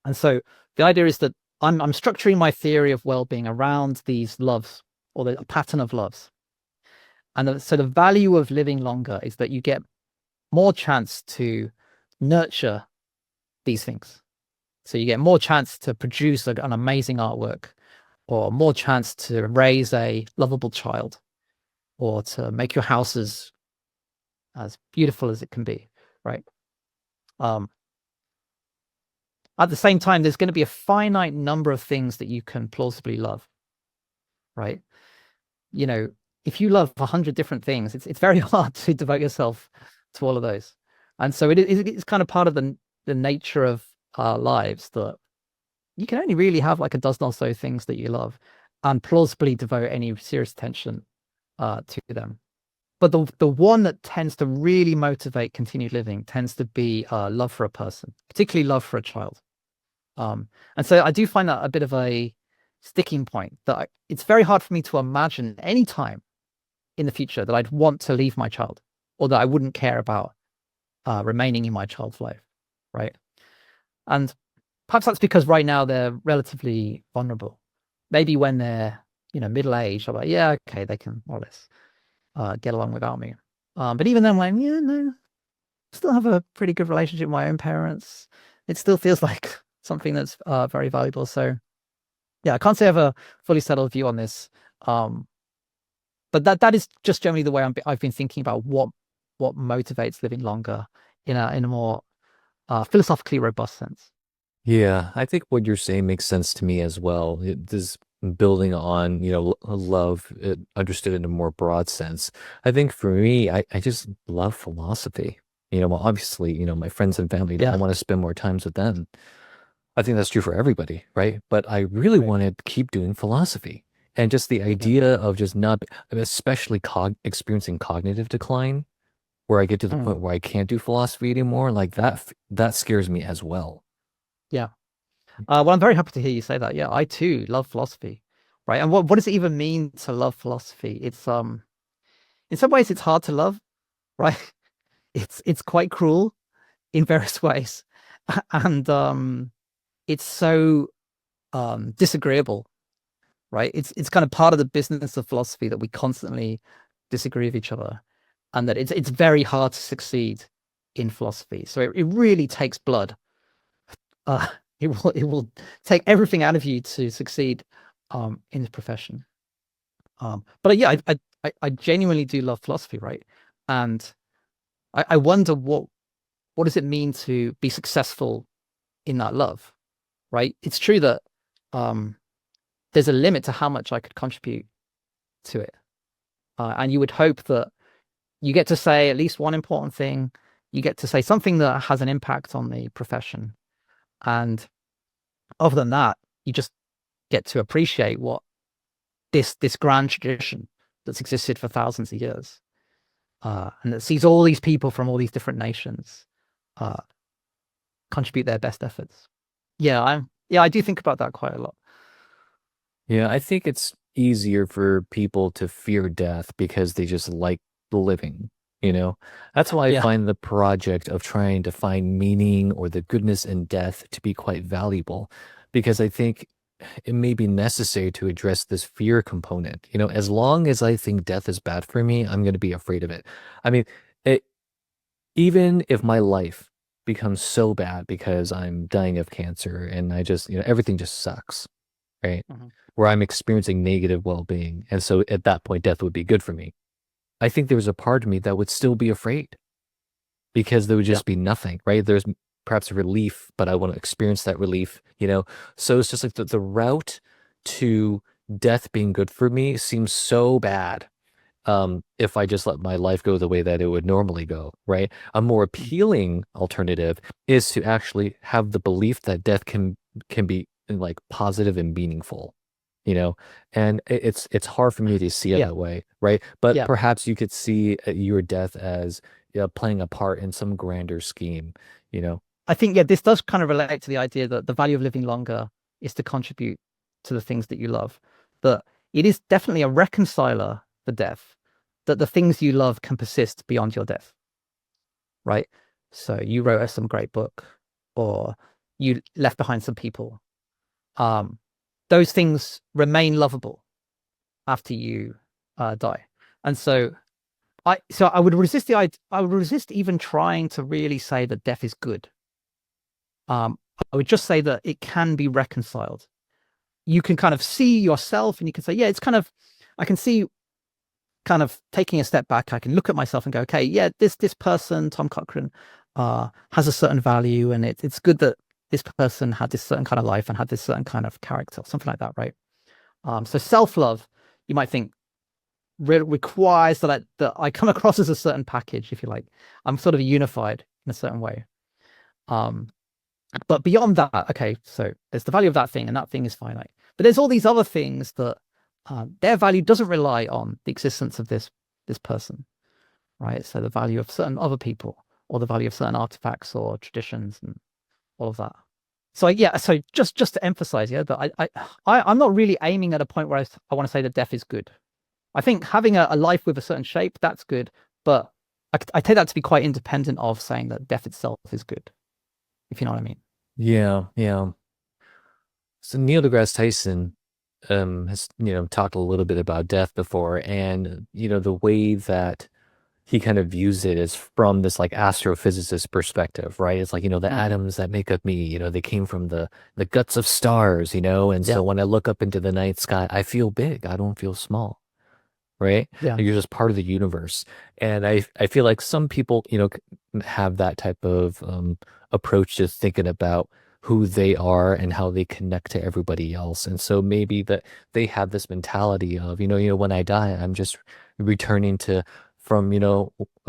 and so the idea is that I'm structuring my theory of well-being around these loves or the pattern of loves. And so the value of living longer is that you get more chance to nurture these things. So you get more chance to produce an amazing artwork, or more chance to raise a lovable child, or to make your house as beautiful as it can be, right? Um, at the same time, there's going to be a finite number of things that you can plausibly love, right? You know, if you love 100 different things, it's very hard to devote yourself to all of those. And so it's kind of part of the nature of our lives that you can only really have like a dozen or so things that you love and plausibly devote any serious attention to them. But the one that tends to really motivate continued living tends to be love for a person, particularly love for a child. And so I do find that a bit of a sticking point that it's very hard for me to imagine any time in the future that I'd want to leave my child or that I wouldn't care about remaining in my child's life, right? And perhaps that's because right now they're relatively vulnerable. Maybe when they're, middle aged, I'm like, yeah, okay, they can more or less get along without me. But even then, I'm like, yeah, no, still have a pretty good relationship with my own parents. It still feels like something that's very valuable. So yeah, I can't say I have a fully settled view on this. Um, but that is just generally the way I've been thinking about what motivates living longer in a more philosophically robust sense. Yeah, I think what you're saying makes sense to me as well. It does building on, love understood in a more broad sense. I think for me, I just love philosophy. Well, obviously, my friends and family, I Yeah. want to spend more times with them. I think that's true for everybody, right? But I really Right. want to keep doing philosophy. And just the Yeah. idea of just not, especially experiencing cognitive decline, where I get to the Mm. point where I can't do philosophy anymore, like that scares me as well. Yeah. Well, I'm very happy to hear you say that. Yeah, I too love philosophy. Right. And what does it even mean to love philosophy? It's in some ways it's hard to love, right? It's quite cruel in various ways. And it's so disagreeable, right? It's kind of part of the business of philosophy that we constantly disagree with each other, and that it's very hard to succeed in philosophy. So it really takes blood. Uh, it will take everything out of you to succeed in the profession. But yeah, I genuinely do love philosophy, right? And I wonder what does it mean to be successful in that love, right? It's true that um, there's a limit to how much I could contribute to it. And you would hope that you get to say at least one important thing. You get to say something that has an impact on the profession. And other than that, you just get to appreciate what this grand tradition that's existed for thousands of years, and that sees all these people from all these different nations uh, contribute their best efforts. Yeah, I do think about that quite a lot. Yeah, I think it's easier for people to fear death because they just like living, you know? That's why I Yeah. find the project of trying to find meaning or the goodness in death to be quite valuable because I think it may be necessary to address this fear component. As long as I think death is bad for me, I'm going to be afraid of it. I mean, it, even if my life becomes so bad because I'm dying of cancer and I just, everything just sucks, right? Mhm. Where I'm experiencing negative well-being. And so at that point, death would be good for me. I think there was a part of me that would still be afraid because there would Yeah. just be nothing, right? There's perhaps a relief, but I want to experience that relief. So it's just like the route to death being good for me seems so bad if I just let my life go the way that it would normally go, right? A more Mm. appealing alternative is to actually have the belief that death can be like positive and meaningful, you know? And it's hard for me to see it Yeah. that way, right? But Yeah. perhaps you could see your death as playing a part in some grander scheme, you know? I think, yeah, this does kind of relate to the idea that the value of living longer is to contribute to the things that you love. That it is definitely a reconciler for death, that the things you love can persist beyond your death, right? So you wrote us some great book, or you left behind some people. Um, those things remain lovable after you die. And so I would resist I would resist even trying to really say that death is good. I would just say that it can be reconciled. You can kind of see yourself and you can say, yeah, it's kind of, I can see kind of taking a step back. I can look at myself and go, okay, yeah, this person, Tom Cochrane, has a certain value, and it's good that this person had this certain kind of life and had this certain kind of character, something like that, right? So self-love, you might think, requires that I come across as a certain package, if you like. I'm sort of unified in a certain way. Um, But beyond that, okay, so there's the value of that thing, and that thing is finite. But there's all these other things that their value doesn't rely on the existence of this person, right? So the value of certain other people, or the value of certain artifacts or traditions, and all of that. So yeah, so just to emphasize, yeah, that I'm not really aiming at a point where I want to say that death is good. I think having a life with a certain shape, that's good, but I take that to be quite independent of saying that death itself is good, if you know what I mean. Yeah, yeah. So Neil deGrasse Tyson has talked a little bit about death before, and the way that he kind of views it is from this like astrophysicist perspective, right? It's like the Mm. atoms that make up me, they came from the guts of stars, and Yeah, so when I look up into the night sky, I feel big, I don't feel small, right? yeah. Like you're just part of the universe. And I feel like some people have that type of approach to thinking about who they are and how they connect to everybody else. And so maybe that they have this mentality of, when I die, I'm just returning to from,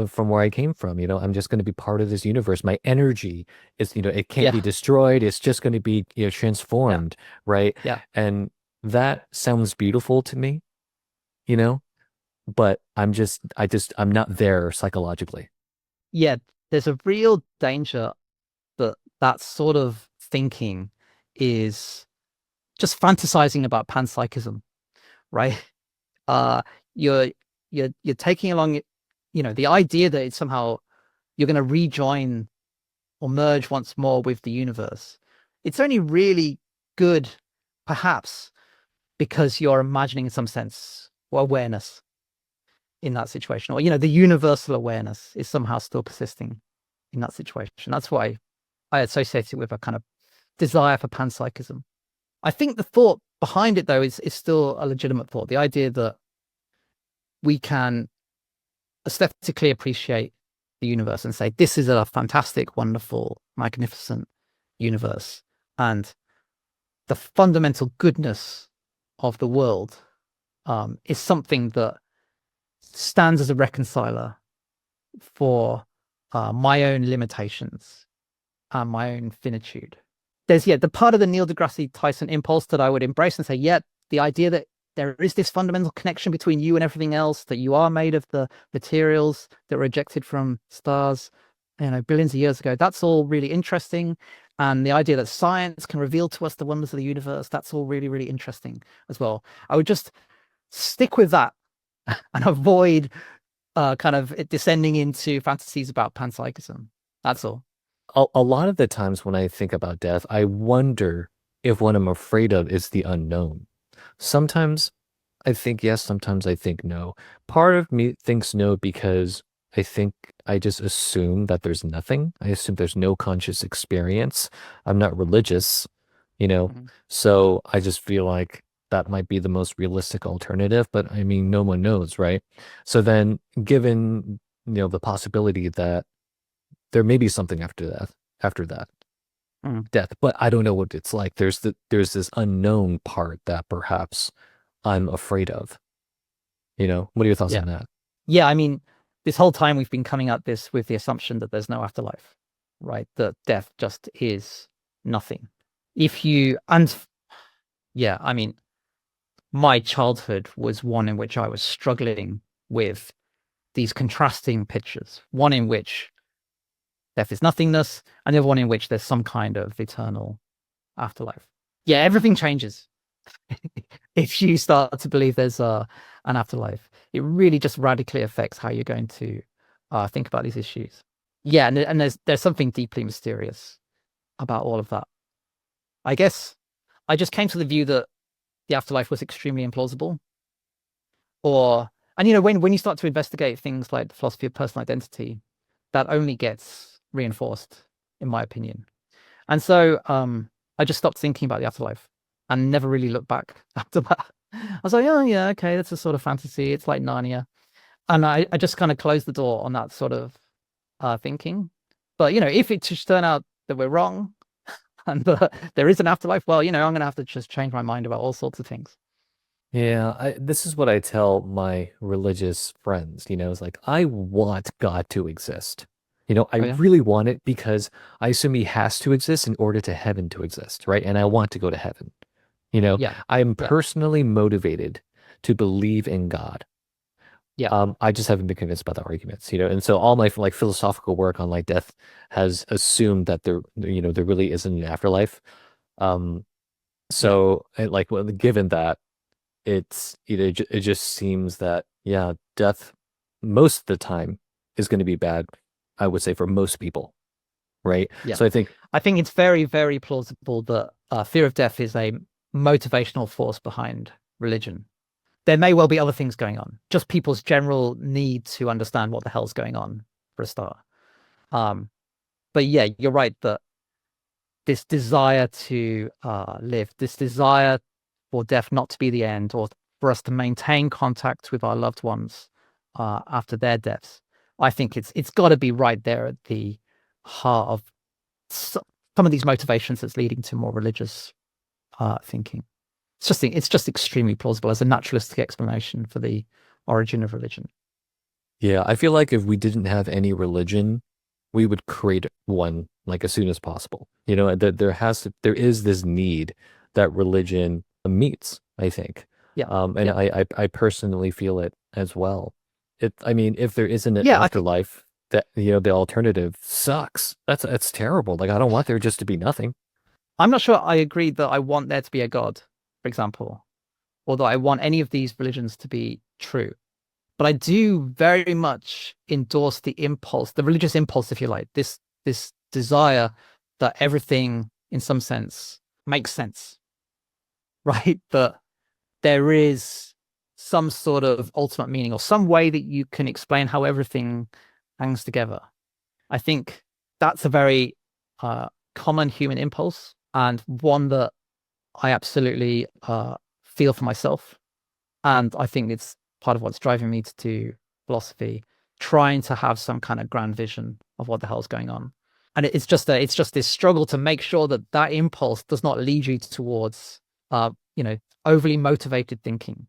from where I came from, I'm just going to be part of this universe. My energy is, it can't be Yeah, destroyed. It's just going to be, yeah, transformed, right? yeah, And that sounds beautiful to me, you know, but I'm not there psychologically. yeah. There's a real danger that that sort of thinking is just fantasizing about panpsychism, right? Uh, you're you're taking along, the idea that it's somehow you're going to rejoin or merge once more with the universe. It's only really good, perhaps, because you're imagining in some sense awareness in that situation, or the universal awareness is somehow still persisting in that situation. That's why I associate it with a kind of desire for panpsychism. I think the thought behind it, though, is still a legitimate thought. The idea that we can aesthetically appreciate the universe and say, this is a fantastic, wonderful, magnificent universe. And the fundamental goodness of the world is something that stands as a reconciler for my own limitations and my own finitude. There's, the part of the Neil deGrasse Tyson impulse that I would embrace and say, the idea that there is this fundamental connection between you and everything else, that you are made of the materials that were ejected from stars, billions of years ago. That's all really interesting. And the idea that science can reveal to us the wonders of the universe, that's all really, really interesting as well. I would just stick with that and avoid kind of descending into fantasies about panpsychism. That's all. A lot of the times when I think about death, I wonder if what I'm afraid of is the unknown. Sometimes I think yes, sometimes I think no. Part of me thinks no because I think I just assume that there's nothing. I assume there's no conscious experience. I'm not religious, you know, Mhm. so I just feel like that might be the most realistic alternative, but I mean, no one knows, right? So then, given, the possibility that there may be something after that Mm. death, but I don't know what it's like. There's this unknown part that perhaps I'm afraid of. What are your thoughts Yeah. on that? Yeah, I mean, this whole time we've been coming at this with the assumption that there's no afterlife, right? That death just is nothing. If you, and yeah, I mean, my childhood was one in which I was struggling with these contrasting pictures, one in which death is nothingness, and the other one in which there's some kind of eternal afterlife. Yeah, everything changes if you start to believe there's an afterlife. It really just radically affects how you're going to think about these issues. Yeah, and there's something deeply mysterious about all of that. I guess I just came to the view that the afterlife was extremely implausible. Or and when you start to investigate things like the philosophy of personal identity, that only gets reinforced, in my opinion. And so I just stopped thinking about the afterlife and never really looked back after that. I was like, oh yeah, okay, that's a sort of fantasy. It's like Narnia. And I just kind of closed the door on that sort of thinking. But if it should turn out that we're wrong and there is an afterlife, well, I'm gonna have to just change my mind about all sorts of things. Yeah, this is what I tell my religious friends, it's like I want God to exist. I Oh yeah, really want it because I assume he has to exist in order to heaven to exist, right? And I want to go to heaven. yeah, I am yeah, personally motivated to believe in God. yeah, I just haven't been convinced by the arguments, and so all my like philosophical work on like death has assumed that there really isn't an afterlife. Um, yeah, so like, well, given that it just seems that yeah, death most of the time is going to be bad, I would say for most people, right? yeah. So I think I think it's very, very plausible that fear of death is a motivational force behind religion. There may well be other things going on, just people's general need to understand what the hell's going on for a start. Um, but yeah, you're right that this desire to live, this desire for death not to be the end, or for us to maintain contact with our loved ones after their deaths, I think it's got to be right there at the heart of some of these motivations that's leading to more religious thinking. It's just extremely plausible as a naturalistic explanation for the origin of religion. Yeah, I feel like if we didn't have any religion, we would create one like as soon as possible. There is this need that religion meets, I think. Yeah, And yeah, I personally feel it as well. I mean, if there isn't an yeah. afterlife, that the alternative sucks. That's terrible. Like I don't want there just to be nothing. I'm not sure I agree that I want there to be a God, for example, or that I want any of these religions to be true. But I do very much endorse the impulse, the religious impulse, if you like, this desire that everything, in some sense, makes sense, right? That there is some sort of ultimate meaning or some way that you can explain how everything hangs together. I think that's a very common human impulse and one that I absolutely feel for myself. And I think it's part of what's driving me to do philosophy, trying to have some kind of grand vision of what the hell's going on. And it's just this struggle to make sure that that impulse does not lead you towards, you know, overly motivated thinking,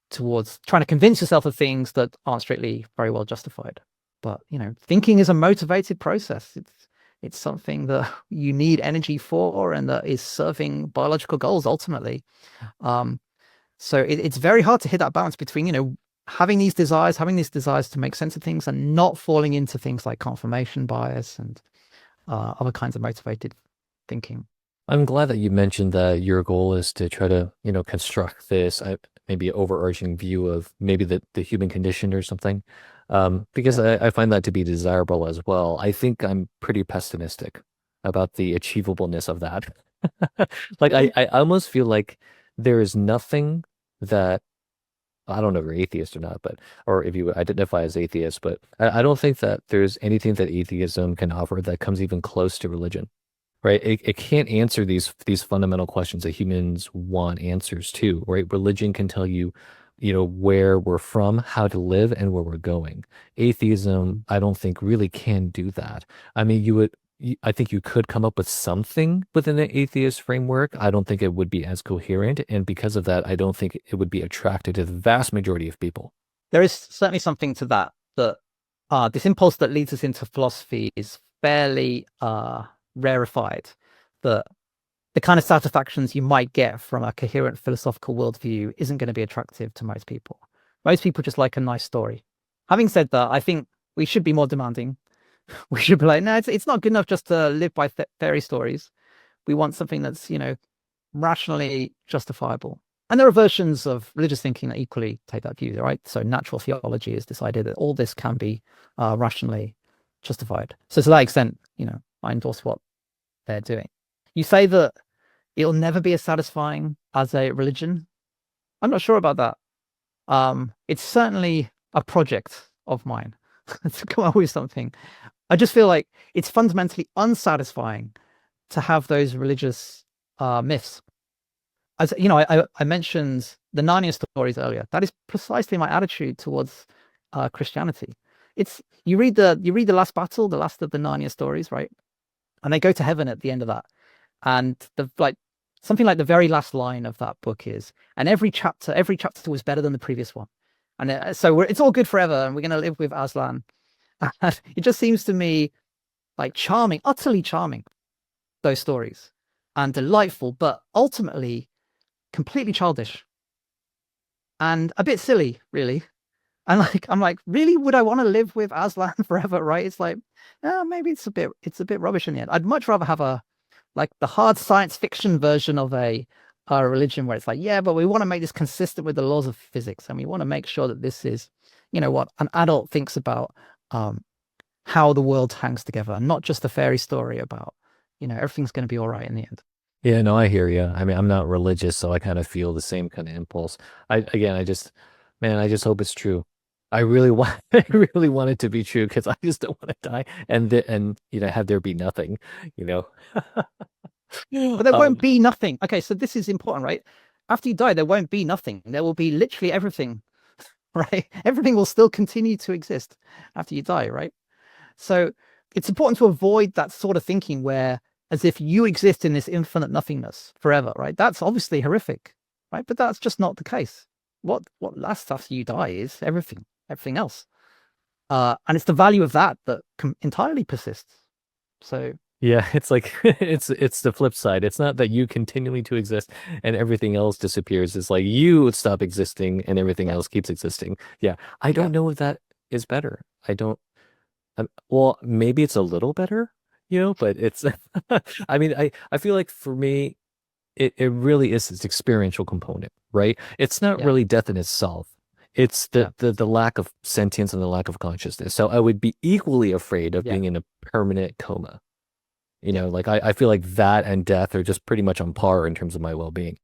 towards trying to convince yourself of things that aren't strictly very well justified. But thinking is a motivated process. It's something that you need energy for, and that is serving biological goals ultimately. So it's very hard to hit that balance between, having these desires to make sense of things and not falling into things like confirmation bias and other kinds of motivated thinking. I'm glad that you mentioned that your goal is to try to, construct this maybe overarching view of maybe the human condition or something. Because Yeah. I find that to be desirable as well. I think I'm pretty pessimistic about the achievableness of that. Like Really? I almost feel like there is nothing that I don't know if you're atheist or not, but or if you identify as atheist, but I don't think that there's anything that atheism can offer that comes even close to religion, right? It can't answer these fundamental questions that humans want answers to, right? Religion can tell you, where we're from, how to live, and where we're going. Atheism, I don't think really can do that. I mean, I think you could come up with something within the atheist framework. I don't think it would be as coherent, and because of that, I don't think it would be attractive to the vast majority of people. There is certainly something to that, that this impulse that leads us into philosophy is fairly rarefied. That the kind of satisfactions you might get from a coherent philosophical worldview isn't going to be attractive to most people. Most people just like a nice story. Having said that, I think we should be more demanding. We should be like, no, it's not good enough just to live by fairy stories. We want something that's, rationally justifiable. And there are versions of religious thinking that equally take that view, right? So natural theology is this idea that all this can be rationally justified. So to that extent, I endorse what they're doing. You say that it'll never be as satisfying as a religion. I'm not sure about that. It's certainly a project of mine to come up with something. I just feel like it's fundamentally unsatisfying to have those religious myths. As I mentioned the Narnia stories earlier. That is precisely my attitude towards Christianity. It's you read the last battle, the last of the Narnia stories, right? And they go to heaven at the end of that. And the like something like the very last line of that book is, and every chapter was better than the previous one. And it's all good forever, and we're going to live with Aslan. And it just seems to me like charming, utterly charming, those stories, and delightful, but ultimately completely childish and a bit silly, really. And I'm like, really, would I want to live with Aslan forever? Right? It's like, maybe it's a bit rubbish in the end. I'd much rather have like the hard science fiction version of a religion where it's like, yeah, but we want to make this consistent with the laws of physics, and we want to make sure that this is, what an adult thinks about how the world hangs together, not just a fairy story about, everything's going to be all right in the end. Yeah, no, I hear you. I mean, I'm not religious, so I kind of feel the same kind of impulse. Again, man, I just hope it's true. I really want, I really want it to be true because I just don't want to die and have there be nothing, you know. But there won't Um, be nothing. Okay, so this is important, right? After you die, there won't be nothing. There will be literally everything, right? Everything will still continue to exist after you die, right? So it's important to avoid that sort of thinking where as if you exist in this infinite nothingness forever, right? That's obviously horrific, right? But that's just not the case. What lasts after you die is everything else. And it's the value of that that entirely persists. So Yeah, it's like it's the flip side. It's not that you continually to exist and everything else disappears. It's like you stop existing and everything yeah, else keeps existing. Yeah, I yeah, don't know if that is better. I don't. Well, maybe it's a little better, but it's. I mean, I feel like for me, it really is this experiential component, right? It's not yeah, really death in itself. It's yeah, the lack of sentience and the lack of consciousness. So I would be equally afraid of yeah, being in a permanent coma. yeah, Like I feel like that and death are just pretty much on par in terms of my well-being.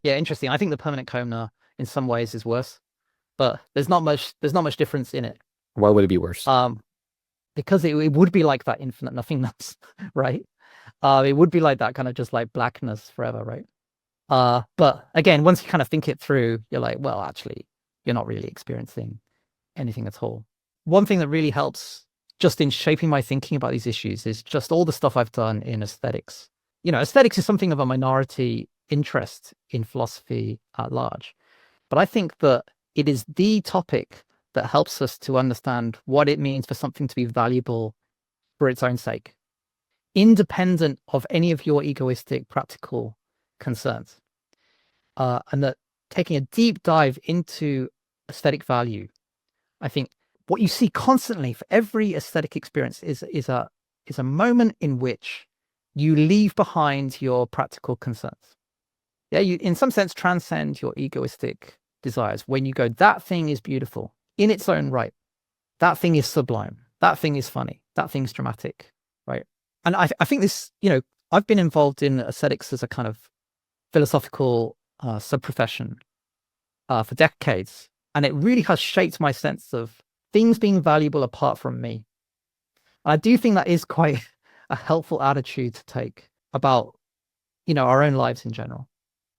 yeah. Interesting. I think the permanent coma in some ways is worse, but there's not much difference in it. Why would it be worse? Um, because it would be like that infinite nothingness, right? It would be like that kind of just like blackness forever, right? But again, once you kind of think it through, you're like, well, actually, you're not really experiencing anything at all. One thing that really helps just in shaping my thinking about these issues is just all the stuff I've done in aesthetics. Aesthetics is something of a minority interest in philosophy at large. But I think that it is the topic that helps us to understand what it means for something to be valuable for its own sake, independent of any of your egoistic practical concerns. And that taking a deep dive into aesthetic value, I think what you see constantly for every aesthetic experience is a moment in which you leave behind your practical concerns. Yeah, you in some sense transcend your egoistic desires when you go, that thing is beautiful in its own right. That thing is sublime. That thing is funny. That thing's dramatic. Right. And I think this, I've been involved in aesthetics as a kind of philosophical sub-profession for decades. And it really has shaped my sense of things being valuable apart from me. I do think that is quite a helpful attitude to take about, our own lives in general.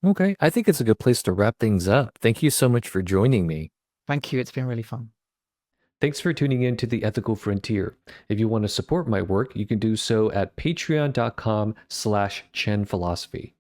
Okay, I think it's a good place to wrap things up. Thank you so much for joining me. Thank you. It's been really fun. Thanks for tuning in to The Ethical Frontier. If you want to support my work, you can do so at patreon.com/chenphilosophy.